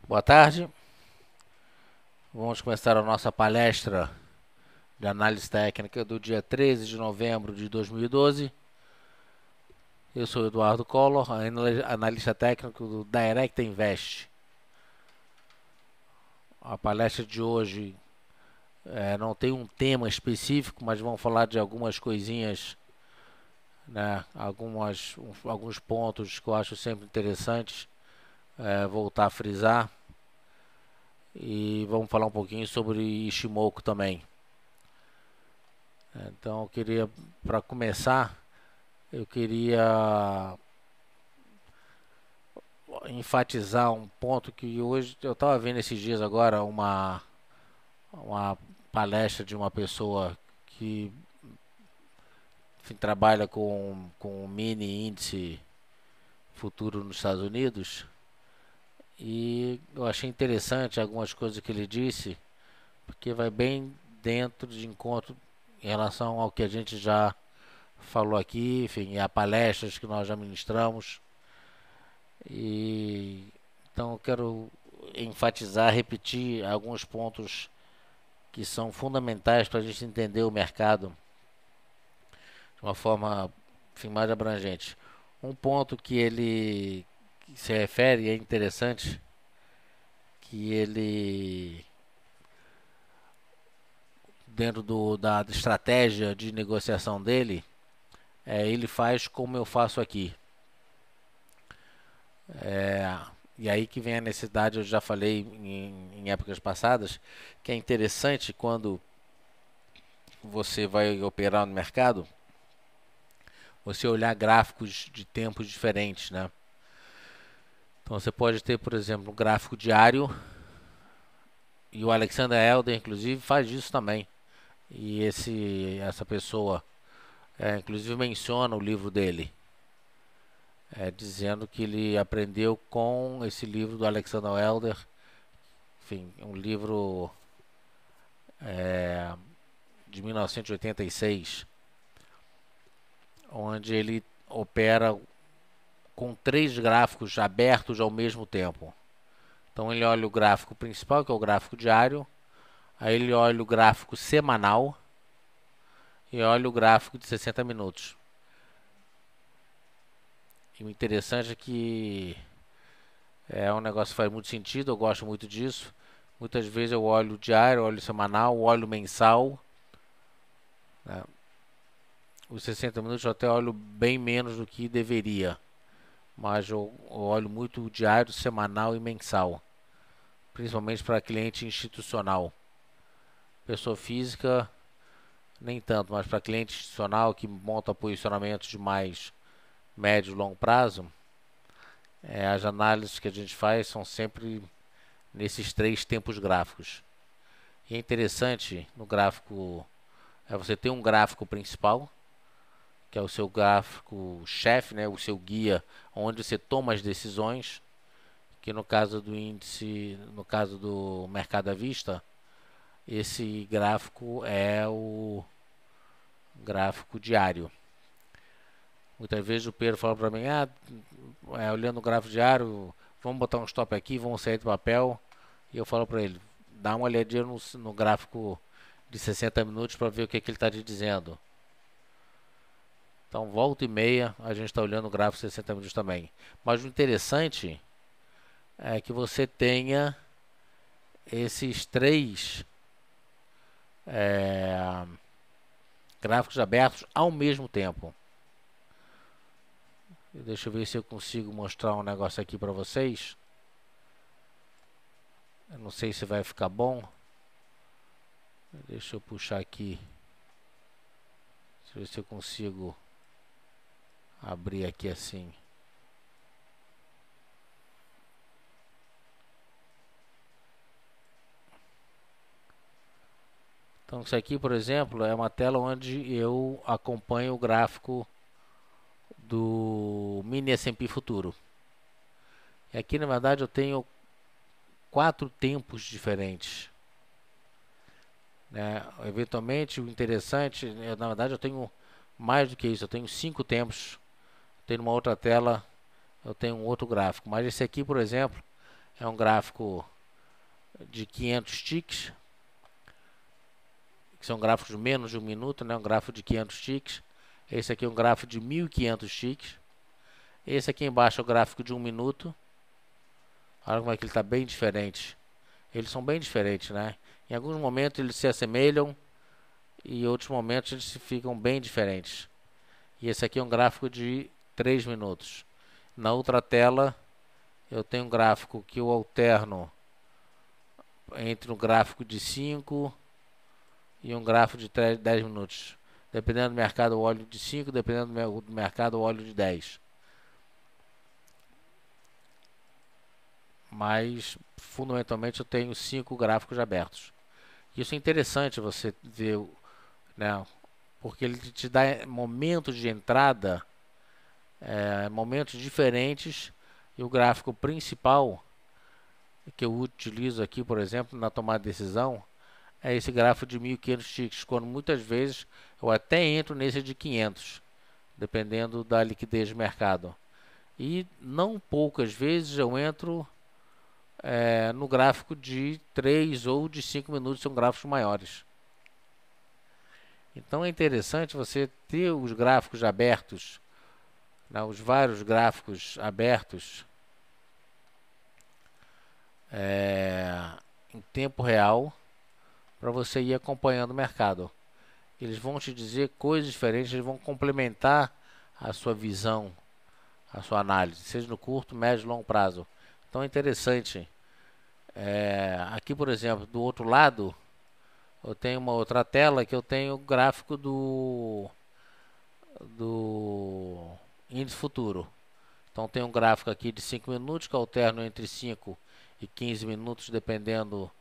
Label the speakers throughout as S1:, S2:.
S1: Boa tarde. Vamos começar a nossa palestra de análise técnica do dia 13 de novembro de 2012. Eu sou Eduardo Collor, analista técnico do Direct Invest. A palestra de hoje não tem um tema específico, mas vamos falar de algumas coisinhas, né? Alguns pontos que eu acho sempre interessantes voltar a frisar. E vamos falar um pouquinho sobre Ishimoku também. Então, para começar, eu queria enfatizar um ponto que hoje eu estava vendo esses dias agora uma palestra de uma pessoa que, enfim, trabalha com mini índice futuro nos Estados Unidos, e eu achei interessante algumas coisas que ele disse, porque vai bem dentro de encontro em relação ao que a gente já falou aqui, enfim, a palestras que nós já ministramos. E então eu quero enfatizar, repetir alguns pontos que são fundamentais para a gente entender o mercado de uma forma, enfim, mais abrangente. Um ponto que ele se refere, é interessante, que ele, dentro da estratégia de negociação dele, ele faz como eu faço aqui. E aí que vem a necessidade, eu já falei em épocas passadas, que é interessante quando você vai operar no mercado, você olhar gráficos de tempos diferentes, né? Então você pode ter, por exemplo, um gráfico diário, e o Alexander Elder, inclusive, faz isso também. E essa pessoa, inclusive, menciona o livro dele, dizendo que ele aprendeu com esse livro do Alexander Elder, enfim, um livro de 1986, onde ele opera com 3 gráficos abertos ao mesmo tempo. Então ele olha o gráfico principal, que é o gráfico diário, aí ele olha o gráfico semanal e olha o gráfico de 60 minutos. E o interessante é que é um negócio que faz muito sentido, eu gosto muito disso. Muitas vezes eu olho o diário, olho o semanal, olho o mensal, né? Os 60 minutos eu até olho bem menos do que deveria, mas eu olho muito o diário, semanal e mensal, principalmente para cliente institucional. Pessoa física, nem tanto, mas para cliente institucional que monta posicionamentos de mais médio e longo prazo, as análises que a gente faz são sempre nesses 3 tempos gráficos. E é interessante no gráfico, você ter um gráfico principal, que é o seu gráfico chefe, né, o seu guia, onde você toma as decisões, que no caso do índice, no caso do mercado à vista, esse gráfico é o gráfico diário. Muitas vezes o Pedro fala para mim, olhando o gráfico diário, vamos botar um stop aqui, vamos sair do papel. E eu falo para ele, dá uma olhadinha no gráfico de 60 minutos para ver o que ele está te dizendo. Então, volta e meia, a gente está olhando o gráfico de 60 minutos também. Mas o interessante é que você tenha esses 3 gráficos abertos ao mesmo tempo. Deixa eu ver se eu consigo mostrar um negócio aqui para vocês. Eu não sei se vai ficar bom. Deixa eu puxar aqui. Deixa eu ver se eu consigo abrir aqui assim. Então isso aqui, por exemplo, é uma tela onde eu acompanho o gráfico do mini S&P futuro. E aqui, na verdade, eu tenho 4 tempos diferentes, né? Eventualmente, o interessante, na verdade, eu tenho mais do que isso. Eu tenho 5 tempos. Tenho uma outra tela, eu tenho um outro gráfico. Mas esse aqui, por exemplo, é um gráfico de 500 ticks, que são gráficos de menos de um minuto, né? Um gráfico de 500 ticks. Esse aqui é um gráfico de 1500 ticks. Esse aqui embaixo é o gráfico de um minuto. Olha como é que ele está bem diferente. Eles são bem diferentes, né? Em alguns momentos eles se assemelham e em outros momentos eles ficam bem diferentes. E esse aqui é um gráfico de 3 minutos. Na outra tela eu tenho um gráfico que eu alterno entre um gráfico de 5 e um gráfico de 10 minutos. Dependendo do mercado, eu olho de 5, dependendo do mercado, eu olho de 10. Mas, fundamentalmente, eu tenho 5 gráficos abertos. Isso é interessante você ver, né? Porque ele te dá momentos de entrada, momentos diferentes. E o gráfico principal, que eu utilizo aqui, por exemplo, na tomada de decisão, é esse gráfico de 1500 ticks, quando muitas vezes eu até entro nesse de 500, dependendo da liquidez do mercado. E não poucas vezes eu entro no gráfico de 3 ou de 5 minutos, são gráficos maiores. Então é interessante você ter os gráficos abertos, né, os vários gráficos abertos em tempo real, para você ir acompanhando o mercado. Eles vão te dizer coisas diferentes, eles vão complementar a sua visão, a sua análise, seja no curto, médio e longo prazo. Então é interessante. Aqui, por exemplo, do outro lado, eu tenho uma outra tela que eu tenho o gráfico do índice futuro. Então tem um gráfico aqui de 5 minutos que eu alterno entre 5 e 15 minutos, dependendo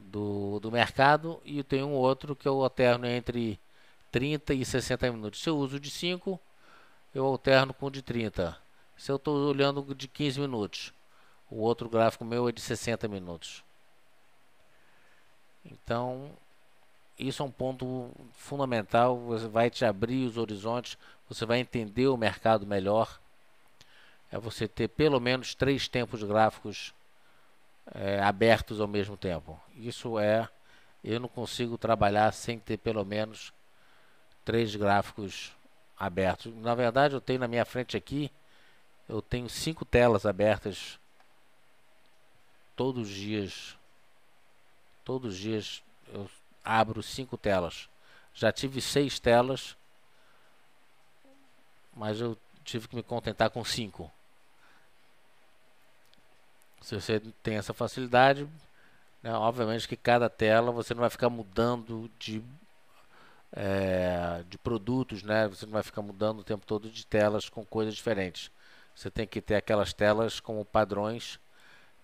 S1: do mercado, e tem um outro que eu alterno entre 30 e 60 minutos. Se eu uso de 5, eu alterno com o de 30. Se eu estou olhando de 15 minutos, o outro gráfico meu é de 60 minutos. Então, isso é um ponto fundamental. Você vai te abrir os horizontes, você vai entender o mercado melhor. É você ter pelo menos 3 tempos gráficos abertos ao mesmo tempo. Eu não consigo trabalhar sem ter pelo menos 3 gráficos abertos. Na verdade, eu tenho na minha frente aqui, eu tenho 5 telas abertas todos os dias. Todos os dias eu abro 5 telas. Já tive 6 telas, mas eu tive que me contentar com 5. Se você tem essa facilidade, né, obviamente que cada tela você não vai ficar mudando de produtos, né? Você não vai ficar mudando o tempo todo de telas com coisas diferentes. Você tem que ter aquelas telas como padrões.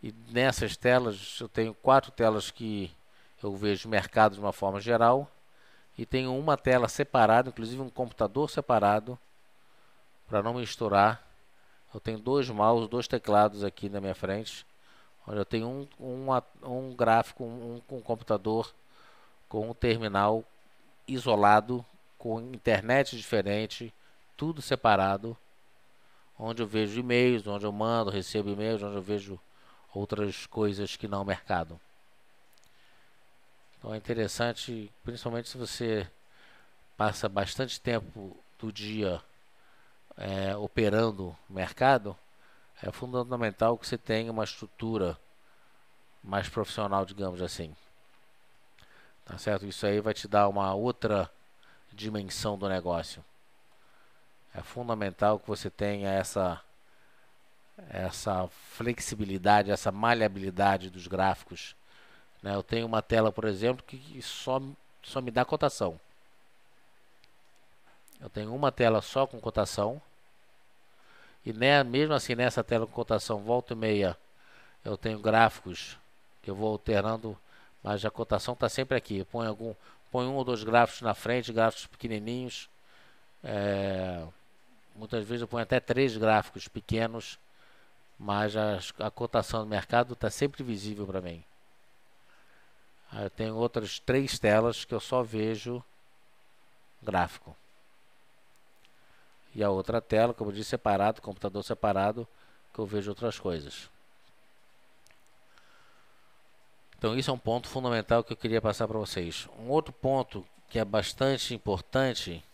S1: E nessas telas, eu tenho 4 telas que eu vejo o mercado de uma forma geral. E tenho uma tela separada, inclusive um computador separado, para não misturar. Eu tenho 2 mouse, 2 teclados aqui na minha frente. Onde eu tenho um gráfico, um computador com um terminal isolado, com internet diferente, tudo separado, onde eu vejo e-mails, onde eu mando, recebo e-mails, onde eu vejo outras coisas que não o mercado. Então é interessante, principalmente se você passa bastante tempo do dia operando o mercado, é fundamental que você tenha uma estrutura mais profissional, digamos assim. Tá certo? Isso aí vai te dar uma outra dimensão do negócio. É fundamental que você tenha essa flexibilidade, essa maleabilidade dos gráficos, né? Eu tenho uma tela, por exemplo, que só me dá cotação. Eu tenho uma tela só com cotação. E mesmo assim, nessa tela com cotação, volta e meia, eu tenho gráficos que eu vou alternando, mas a cotação está sempre aqui. Eu ponho um ou 2 gráficos na frente, gráficos pequenininhos. Muitas vezes eu ponho até 3 gráficos pequenos, mas a cotação do mercado está sempre visível para mim. Aí eu tenho outras 3 telas que eu só vejo gráfico. E a outra tela, como eu disse, separado, computador separado, que eu vejo outras coisas. Então isso é um ponto fundamental que eu queria passar para vocês. Um outro ponto que é bastante importante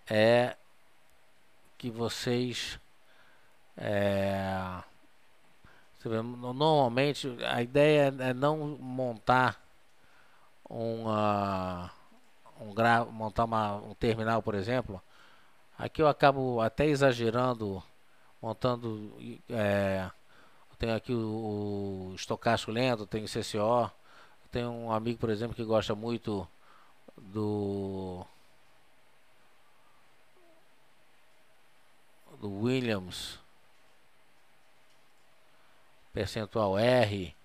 S1: é que vocês normalmente a ideia é não montar montar um terminal, por exemplo. Aqui eu acabo até exagerando, montando. Eu tenho aqui o estocástico lento, tenho o CCO. Tenho um amigo, por exemplo, que gosta muito do Williams percentual R,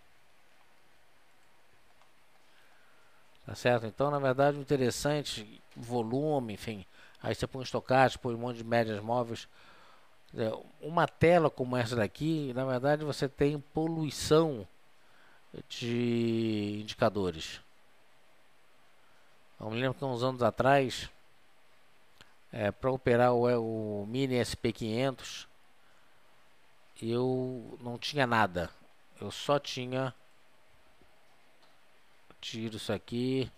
S1: tá certo? Então, na verdade, o interessante, volume, enfim, aí você põe um estocástico, põe um monte de médias móveis. Uma tela como essa daqui, na verdade, você tem poluição de indicadores. Eu me lembro que uns anos atrás, para operar o Mini SP500, eu não tinha nada. Eu só tinha. Tiro isso aqui.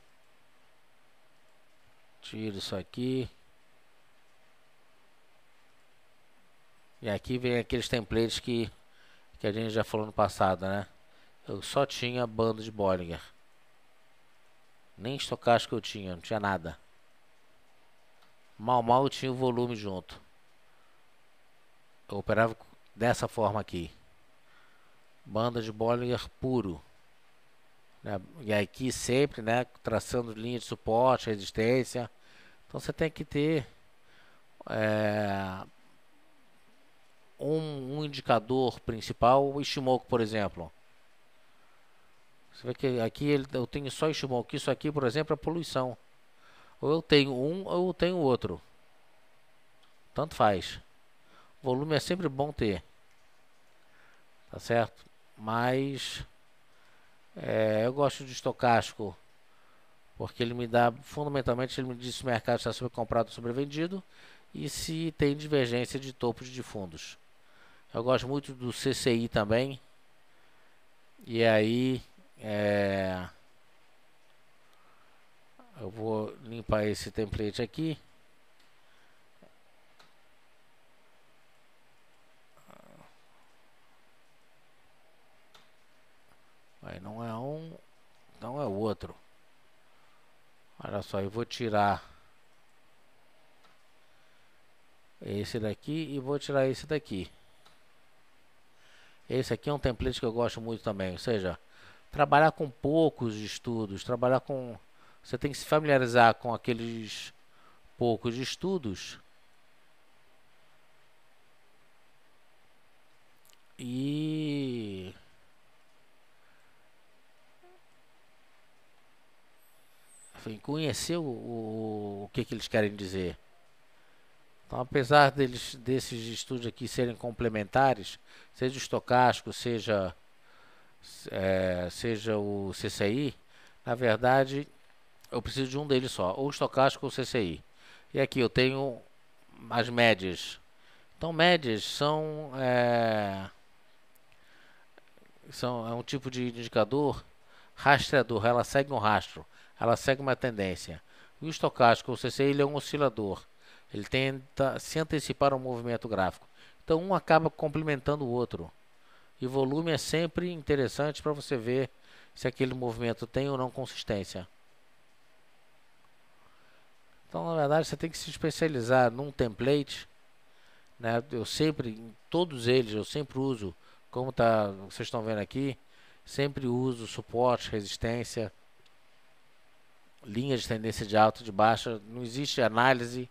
S1: Tiro isso aqui. E aqui vem aqueles templates que a gente já falou no passado, né? Eu só tinha bando de Bollinger. Nem estocástico eu tinha, não tinha nada. Mal eu tinha o volume junto. Eu operava dessa forma aqui. Banda de Bollinger puro. Né? E aqui sempre, né, traçando linha de suporte, resistência. Então você tem que ter um indicador principal, o Ishimoku, por exemplo. Você vê que aqui eu tenho só Ishimoku. Isso aqui, por exemplo, é poluição. Ou eu tenho um ou eu tenho outro. Tanto faz. Volume é sempre bom ter. Tá certo? Mas eu gosto de estocástico porque ele me dá, fundamentalmente, ele me diz se o mercado está sobrecomprado ou sobrevendido e se tem divergência de topos de fundos. Eu gosto muito do CCI também. E aí eu vou limpar esse template aqui. Aí não é um, não é o outro. Olha só, eu vou tirar esse daqui e vou tirar esse daqui. Esse aqui é um template que eu gosto muito também, ou seja, trabalhar com poucos estudos, trabalhar com... Você tem que se familiarizar com aqueles poucos estudos e enfim, conhecer o que eles querem dizer. Então, apesar desses estudos aqui serem complementares, seja o estocástico, seja o CCI, na verdade, eu preciso de um deles só, ou estocástico ou CCI. E aqui eu tenho as médias. Então, médias é um tipo de indicador rastreador, ela segue um rastro, ela segue uma tendência. O estocástico, ou CCI, ele é um oscilador. Ele tenta se antecipar ao movimento gráfico. Então, um acaba complementando o outro. E volume é sempre interessante para você ver se aquele movimento tem ou não consistência. Então, na verdade, você tem que se especializar num template, né? Eu sempre, em todos eles, eu sempre uso, como vocês estão vendo aqui, sempre uso suporte, resistência, linha de tendência de alta e de baixa. Não existe análise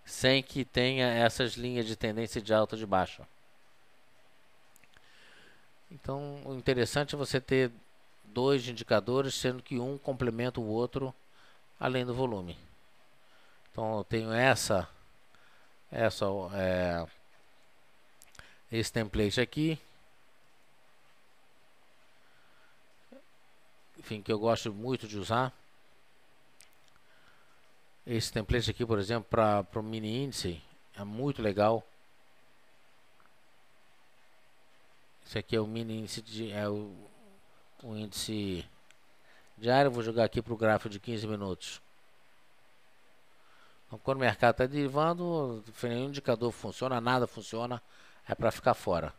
S1: sem que tenha essas linhas de tendência de alta e de baixa. Então, o interessante é você ter dois indicadores, sendo que um complementa o outro, além do volume. Então, eu tenho esse template aqui, enfim, que eu gosto muito de usar. Esse template aqui, por exemplo, para o mini índice, é muito legal. Esse aqui é o mini índice, o índice diária, eu vou jogar aqui para o gráfico de 15 minutos. Então, quando o mercado está derivando, nenhum indicador funciona, nada funciona, é para ficar fora.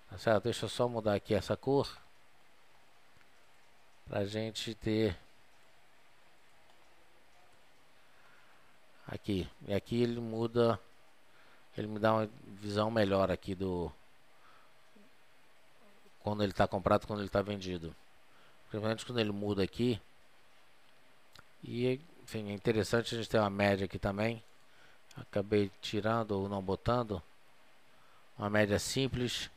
S1: Tá certo? Deixa eu só mudar aqui essa cor para a gente ter aqui. E aqui ele muda, ele me dá uma visão melhor aqui do quando ele está comprado e quando ele está vendido. Principalmente quando ele muda aqui. E enfim, é interessante a gente ter uma média aqui também. Acabei tirando ou não botando uma média simples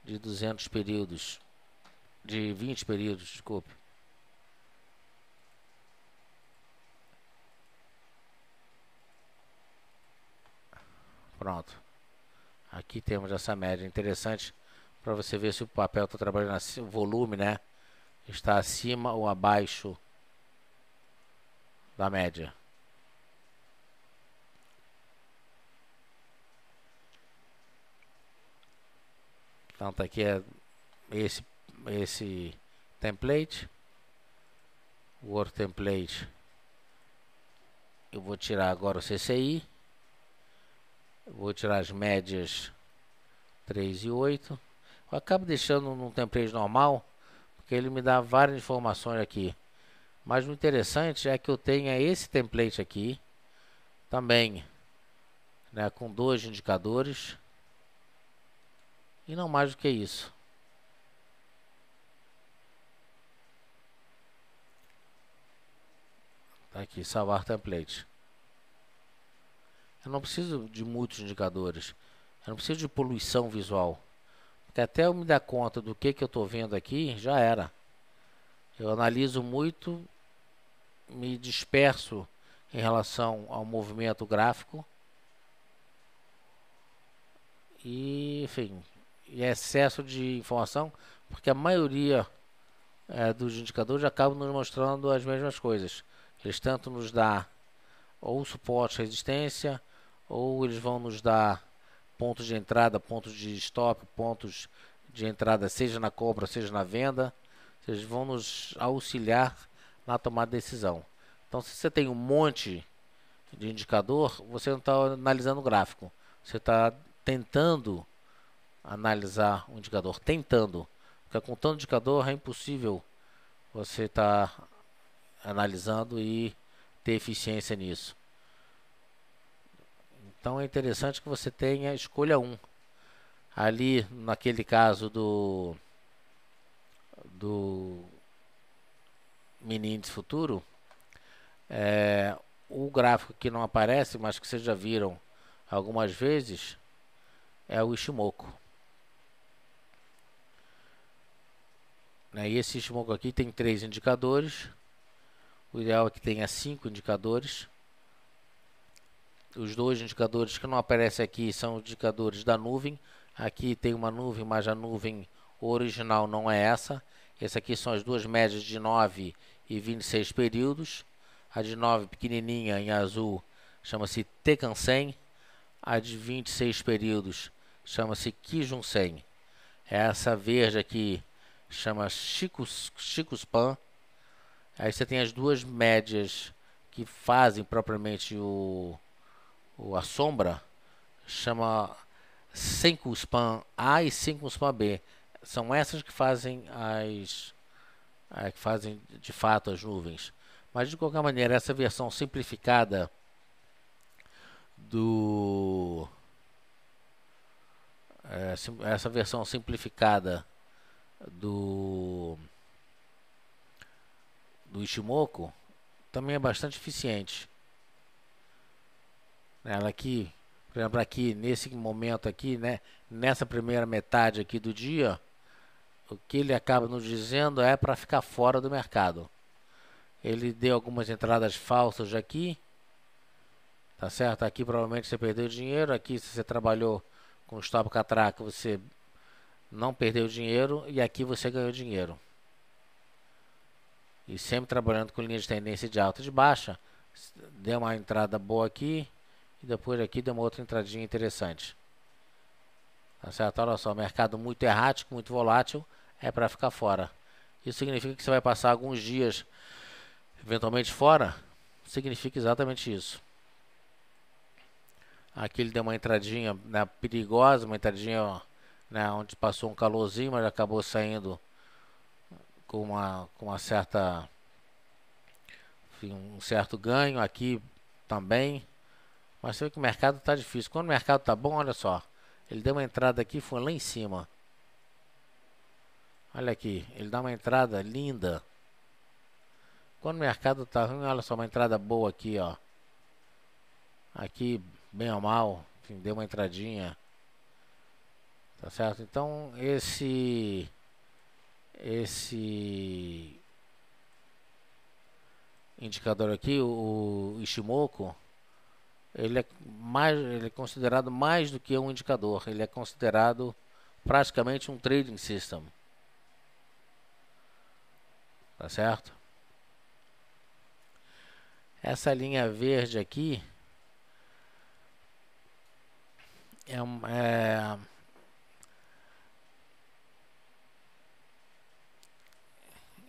S1: de 200 períodos, de 20 períodos, desculpe. Pronto. Aqui temos essa média interessante para você ver se o papel está trabalhando assim, o volume, né, está acima ou abaixo da média. Então tá aqui esse template, o outro template. Eu vou tirar agora o CCI, vou tirar as médias 3 e 8. Eu acabo deixando num template normal, porque ele me dá várias informações aqui. Mas o interessante é que eu tenha esse template aqui também, né, com 2 indicadores e não mais do que isso. Tá aqui, salvar template. Eu não preciso de muitos indicadores. Eu não preciso de poluição visual. Porque até eu me dar conta do que eu estou vendo aqui, já era. Eu analiso muito, me disperso em relação ao movimento gráfico. E, enfim, e excesso de informação, porque a maioria dos indicadores acabam nos mostrando as mesmas coisas. Eles tanto nos dão ou suporte, resistência, ou eles vão nos dar pontos de entrada, pontos de stop, pontos de entrada, seja na compra, seja na venda. Eles vão nos auxiliar na tomada de decisão. Então, se você tem um monte de indicador, você não está analisando o gráfico. Você está tentando analisar o indicador. Tentando. Porque com tanto indicador é impossível você estar analisando e ter eficiência nisso. Então é interessante que você tenha escolha 1. Ali, naquele caso do mini índice futuro, o gráfico que não aparece, mas que vocês já viram algumas vezes, é o Ishimoku. E esse Ishimoku aqui tem 3 indicadores. O ideal é que tenha 5 indicadores. Os 2 indicadores que não aparecem aqui são indicadores da nuvem. Aqui tem uma nuvem, mas a nuvem original não é essa. Essas aqui são as 2 médias de 9 e 26 períodos. A de 9 pequenininha em azul chama-se Tekansen. A de 26 períodos chama-se Kijun-sen. Essa verde aqui chama Chikuspan. Aí você tem as 2 médias que fazem propriamente a sombra, chama Senkuspan A e Senkuspan B. São essas que fazem que fazem de fato as nuvens. Mas de qualquer maneira, essa versão simplificada do Ishimoku também é bastante eficiente. Ela aqui, por exemplo, aqui nesse momento aqui, né, nessa primeira metade aqui do dia, o que ele acaba nos dizendo é para ficar fora do mercado. Ele deu algumas entradas falsas aqui, tá certo? Aqui provavelmente você perdeu dinheiro, aqui se você trabalhou com stop catraca você não perdeu dinheiro e aqui você ganhou dinheiro. E sempre trabalhando com linha de tendência de alta e de baixa, deu uma entrada boa aqui e depois aqui deu uma outra entradinha interessante. Tá certo? Olha só, mercado muito errático, muito volátil, é para ficar fora. Isso significa que você vai passar alguns dias eventualmente fora? Significa exatamente isso. Aqui ele deu uma entradinha, né, perigosa, uma entradinha, né, onde passou um calorzinho, mas acabou saindo com uma certa, enfim, um certo ganho aqui também. Mas você vê que o mercado está difícil. Quando o mercado está bom, olha só, ele deu uma entrada aqui, foi lá em cima. Olha aqui, ele dá uma entrada linda. Quando o mercado está ruim, olha só, uma entrada boa aqui, ó. Aqui, bem ou mal, enfim, deu uma entradinha. Tá certo? Então, esse indicador aqui, o Ishimoku, ele é considerado mais do que um indicador. Ele é considerado praticamente um trading system. Tá certo? Essa linha verde aqui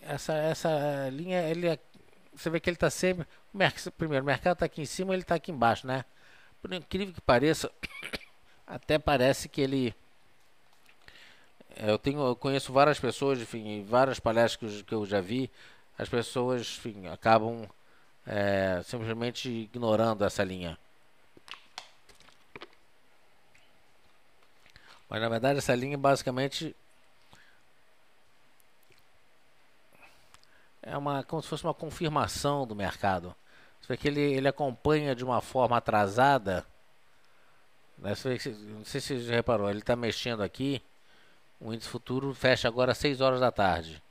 S1: essa linha, você vê que ele está sempre. Primeiro, o mercado está aqui em cima, ele está aqui embaixo, né? Por incrível que pareça, até parece que ele. Eu conheço várias pessoas, enfim, em várias palestras que eu já vi, as pessoas, enfim, acabam simplesmente ignorando essa linha. Mas na verdade essa linha basicamente como se fosse uma confirmação do mercado. Você vê que ele acompanha de uma forma atrasada. Né? Não sei se você já reparou, ele está mexendo aqui. O índice futuro fecha agora às 6 horas da tarde.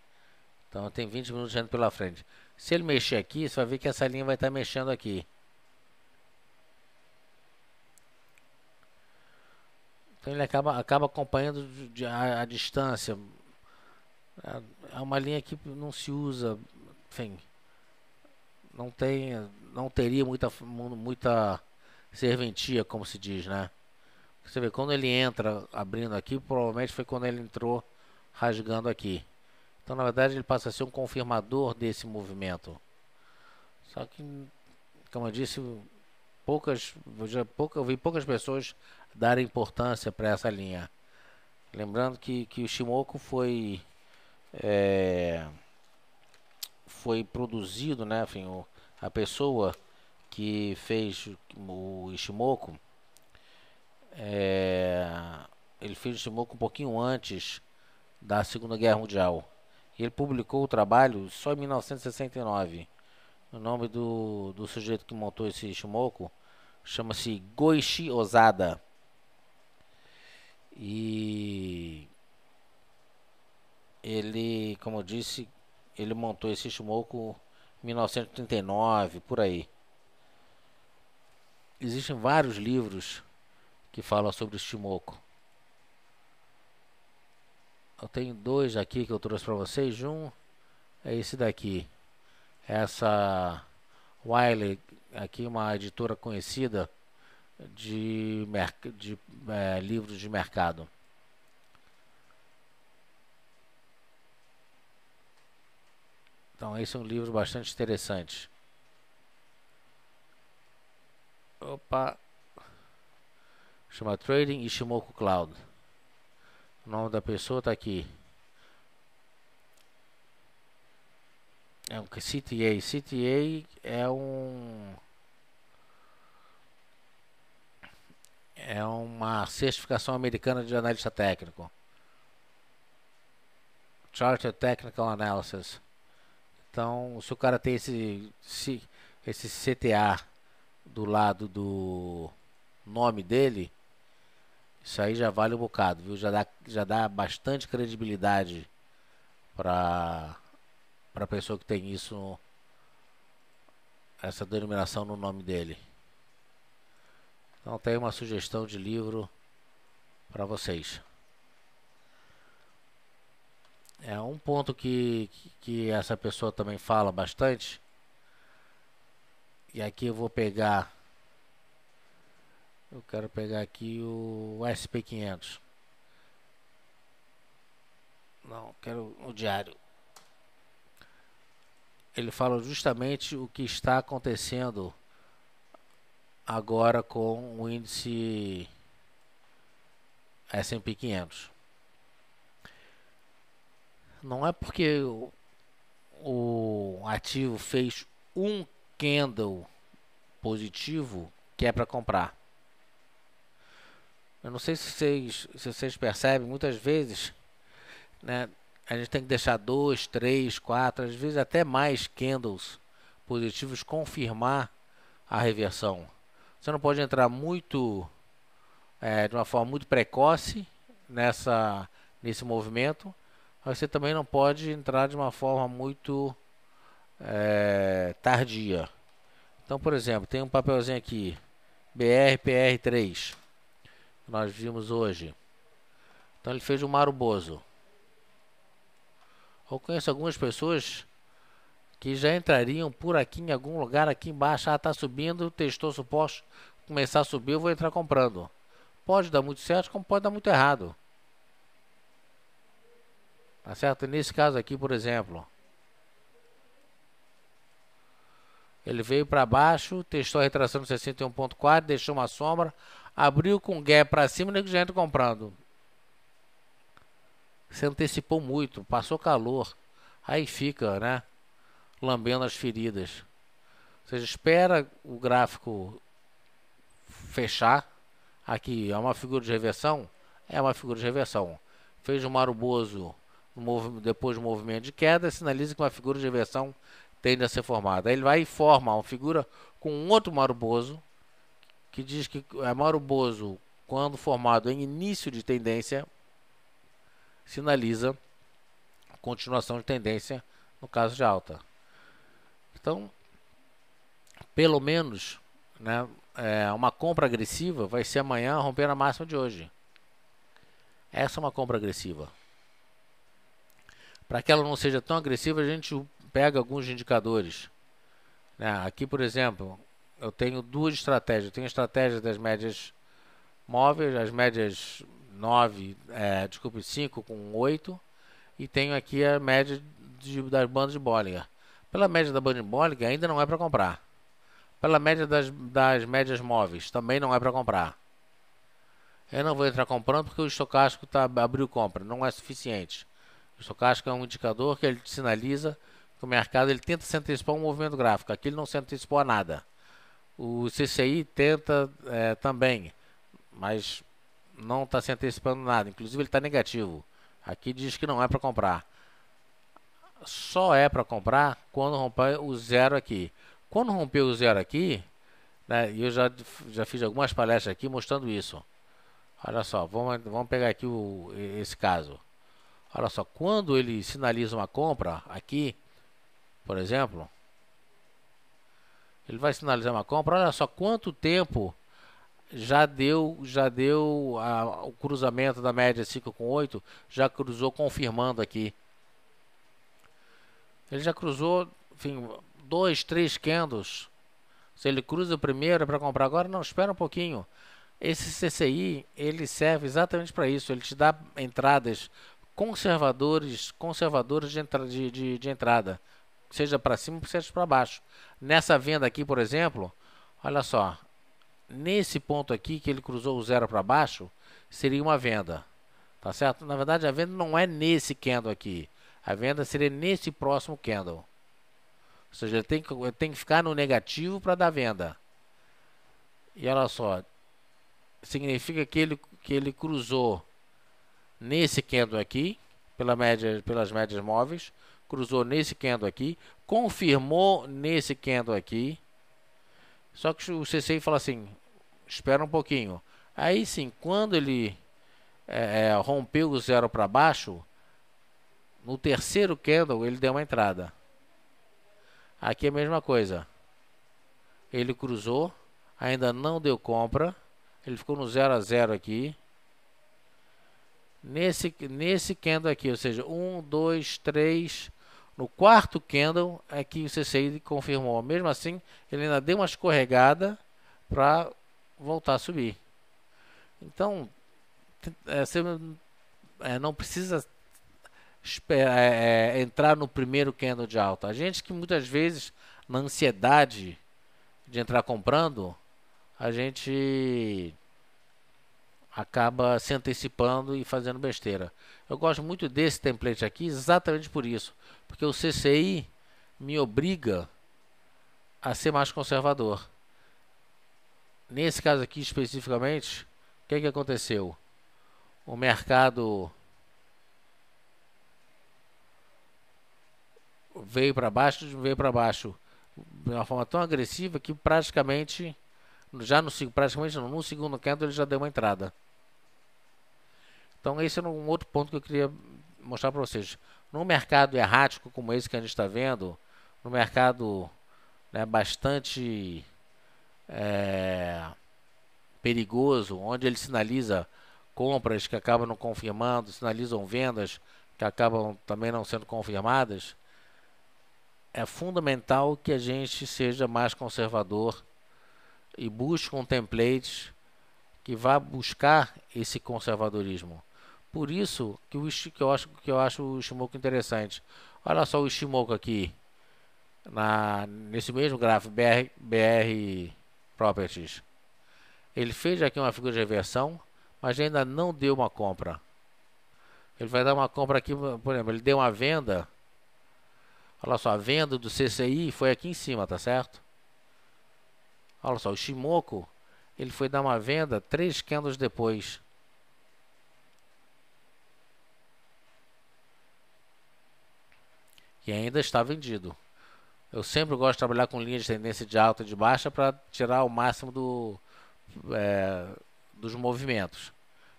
S1: Então tem 20 minutos indo pela frente. Se ele mexer aqui, você vai ver que essa linha vai estar mexendo aqui. Então ele acaba acompanhando a distância. É uma linha que não se usa, enfim, não teria muita serventia, como se diz, né? Você vê, quando ele entra abrindo aqui, provavelmente foi quando ele entrou rasgando aqui. Então, na verdade, ele passa a ser um confirmador desse movimento. Só que, como eu disse, eu vi poucas pessoas darem importância para essa linha. Lembrando que o Shimoku foi produzido, né? Enfim, a pessoa que fez o Ishimoku, ele fez o Ishimoku um pouquinho antes da Segunda Guerra Mundial. E ele publicou o trabalho só em 1969. O nome do sujeito que montou esse Ishimoku chama-se Goichi Ozada. E ele, como eu disse, ele montou esse Ishimoku em 1939, por aí. Existem vários livros que falam sobre o Ishimoku. Eu tenho dois aqui que eu trouxe para vocês. Um é esse daqui. Essa Wiley, aqui uma editora conhecida de livros de mercado. Então esse é um livro bastante interessante. Opa! Chama Trading Ishimoku Cloud. O nome da pessoa está aqui. É um CTA. CTA é uma certificação americana de analista técnico. Chartered Technical Analysis. Então, se o cara tem esse CTA do lado do nome dele, isso aí já vale um bocado, viu? Já dá bastante credibilidade para a pessoa que tem essa denominação no nome dele. Então tem uma sugestão de livro para vocês. É um ponto que essa pessoa também fala bastante. E aqui eu quero pegar aqui o SP500. Não, quero o diário. ele fala justamente o que está acontecendo agora com o índice S&P 500. Não é porque o ativo fez um candle positivo que é para comprar. Eu não sei se vocês percebem, muitas vezes, né, a gente tem que deixar 2, 3, 4, às vezes até mais candles positivos confirmar a reversão. Você não pode entrar muito de uma forma muito precoce nesse movimento, mas você também não pode entrar de uma forma muito tardia. Então, por exemplo, tem um papelzinho aqui, BRPR3, que nós vimos hoje. Então ele fez um maruboso. Eu conheço algumas pessoas que já entrariam por aqui em algum lugar aqui embaixo. Ah, tá subindo, testou suporte, começar a subir, eu vou entrar comprando. Pode dar muito certo, como pode dar muito errado. Tá certo? Nesse caso aqui, por exemplo, ele veio para baixo, testou a retração de 61.4, deixou uma sombra, abriu com gap para cima e já entra comprando. Se antecipou muito, passou calor, aí fica, né, lambendo as feridas. Você espera o gráfico fechar. Aqui é uma figura de reversão, é uma figura de reversão. Fez um maruboso depois do movimento de queda, sinaliza que uma figura de reversão tende a ser formada. Aí ele vai e forma uma figura com um outro maruboso, que diz que é maruboso quando formado em início de tendência, sinaliza continuação de tendência no caso de alta. Então, pelo menos, né, uma compra agressiva vai ser amanhã romper a máxima de hoje. Essa é uma compra agressiva. Para que ela não seja tão agressiva, a gente pega alguns indicadores. Aqui, por exemplo, eu tenho duas estratégias. Eu tenho a estratégia das médias móveis, as médias 5 com 8, e tenho aqui a média das bandas de Bollinger. Pela média da banda de Bollinger ainda não é para comprar. Pela média das médias móveis também não é para comprar. Eu não vou entrar comprando porque o estocástico abriu compra, não é suficiente. O estocástico é um indicador que ele sinaliza que o mercado ele tenta se antecipar um movimento gráfico. Aqui ele não se antecipou a nada. O CCI tenta também, mas não está se antecipando nada. Inclusive ele está negativo. Aqui diz que não é para comprar. Só é para comprar quando romper o zero aqui. Quando romper o zero aqui, né, eu já fiz algumas palestras aqui mostrando isso. Olha só, vamos pegar aqui esse caso. Olha só, quando ele sinaliza uma compra aqui, por exemplo, ele vai sinalizar uma compra. Olha só quanto tempo já deu o cruzamento da média 5 com 8, já cruzou confirmando aqui. Ele já cruzou, enfim, 2, 3 candles. Se ele cruza o primeiro é para comprar agora, não, espera um pouquinho. Esse CCI, ele serve exatamente para isso. Ele te dá entradas conservadoras de entrada, seja para cima ou seja para baixo. Nessa venda aqui, por exemplo, olha só, nesse ponto aqui que ele cruzou o zero para baixo, seria uma venda, tá certo? Na verdade, a venda não é nesse candle aqui, a venda seria nesse próximo candle. Ou seja, ele tem que ficar no negativo para dar venda. E olha só, significa que ele cruzou nesse candle aqui, pelas médias móveis, cruzou nesse candle aqui, confirmou nesse candle aqui. Só que o CCI fala assim, espera um pouquinho. Aí sim, quando ele rompeu o zero para baixo, no terceiro candle ele deu uma entrada. Aqui é a mesma coisa. Ele cruzou, ainda não deu compra, ele ficou no 0 a 0 aqui. Nesse candle aqui, ou seja, 1, 2, 3, no quarto candle é que o CCI confirmou. Mesmo assim, ele ainda deu uma escorregada para voltar a subir. Então, você não precisa entrar no primeiro candle de alta. A gente que muitas vezes, na ansiedade de entrar comprando, a gente acaba se antecipando e fazendo besteira. Eu gosto muito desse template aqui exatamente por isso, porque o CCI me obriga a ser mais conservador. Nesse caso aqui especificamente, o que aconteceu? O mercado veio para baixo de uma forma tão agressiva que praticamente no segundo candle ele já deu uma entrada. Então esse é um outro ponto que eu queria mostrar para vocês. No mercado errático como esse que a gente está vendo, no mercado, né, bastante perigoso, onde ele sinaliza compras que acabam não confirmando, sinalizam vendas que acabam também não sendo confirmadas, é fundamental que a gente seja mais conservador e busque um template que vá buscar esse conservadorismo. Por isso que eu acho o Ishimoku interessante. Olha só o Ishimoku aqui, nesse mesmo gráfico BR Properties. Ele fez aqui uma figura de reversão, mas ainda não deu uma compra. Ele vai dar uma compra aqui, por exemplo, ele deu uma venda. Olha só, a venda do CCI foi aqui em cima, tá certo? Olha só, o Ishimoku, ele foi dar uma venda 3 candles depois. E ainda está vendido. Eu sempre gosto de trabalhar com linhas de tendência de alta e de baixa para tirar o máximo dos movimentos.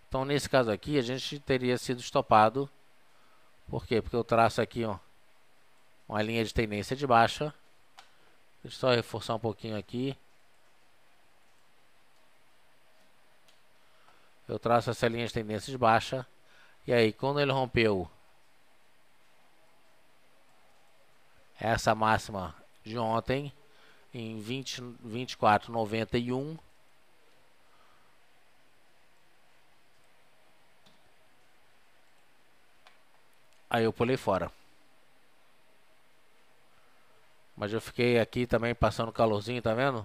S1: Então, nesse caso aqui, a gente teria sido estopado. Por quê? Porque eu traço aqui, ó, uma linha de tendência de baixa. Deixa eu só reforçar um pouquinho aqui. Eu traço essa linha de tendência de baixa. E aí, quando ele rompeu essa máxima de ontem, em 24,91, aí eu pulei fora. Mas eu fiquei aqui também passando calorzinho, tá vendo?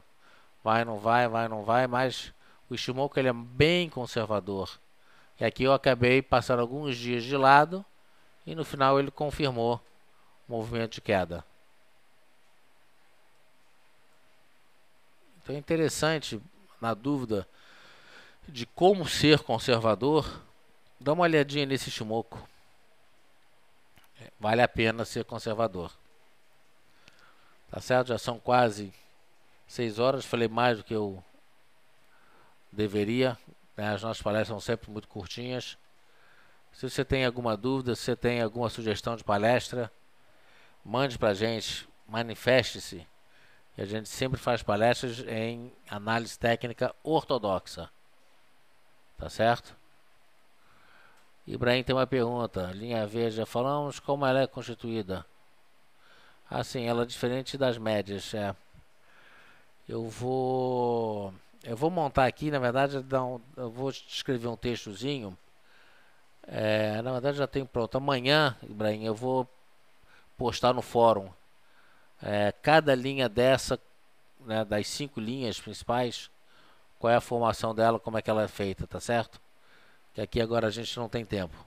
S1: Vai, não vai, vai, não vai, mas o Ishimoku ele é bem conservador. E aqui eu acabei passando alguns dias de lado e no final ele confirmou o movimento de queda. Então é interessante, na dúvida de como ser conservador, dá uma olhadinha nesse Ishimoku. Vale a pena ser conservador. Tá certo? Já são quase 6 horas. Falei mais do que eu deveria, né? As nossas palestras são sempre muito curtinhas. Se você tem alguma dúvida, se você tem alguma sugestão de palestra, mande pra gente, manifeste-se. E a gente sempre faz palestras em análise técnica ortodoxa. Tá certo? Ibrahim tem uma pergunta. Linha V, já falamos como ela é constituída. Assim, ela é diferente das médias. Eu vou montar aqui, na verdade, eu vou escrever um textozinho. Na verdade, já tenho pronto. Amanhã, Ibrahim, eu vou postar no fórum. Cada linha dessa, né, das 5 linhas principais, qual é a formação dela, como é que ela é feita, tá certo? Que aqui agora a gente não tem tempo.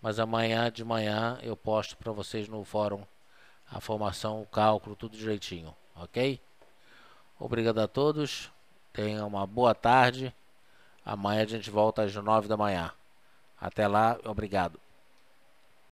S1: Mas amanhã de manhã eu posto para vocês no fórum a formação, o cálculo, tudo direitinho, ok? Obrigado a todos, tenham uma boa tarde. Amanhã a gente volta às 9 da manhã. Até lá, obrigado.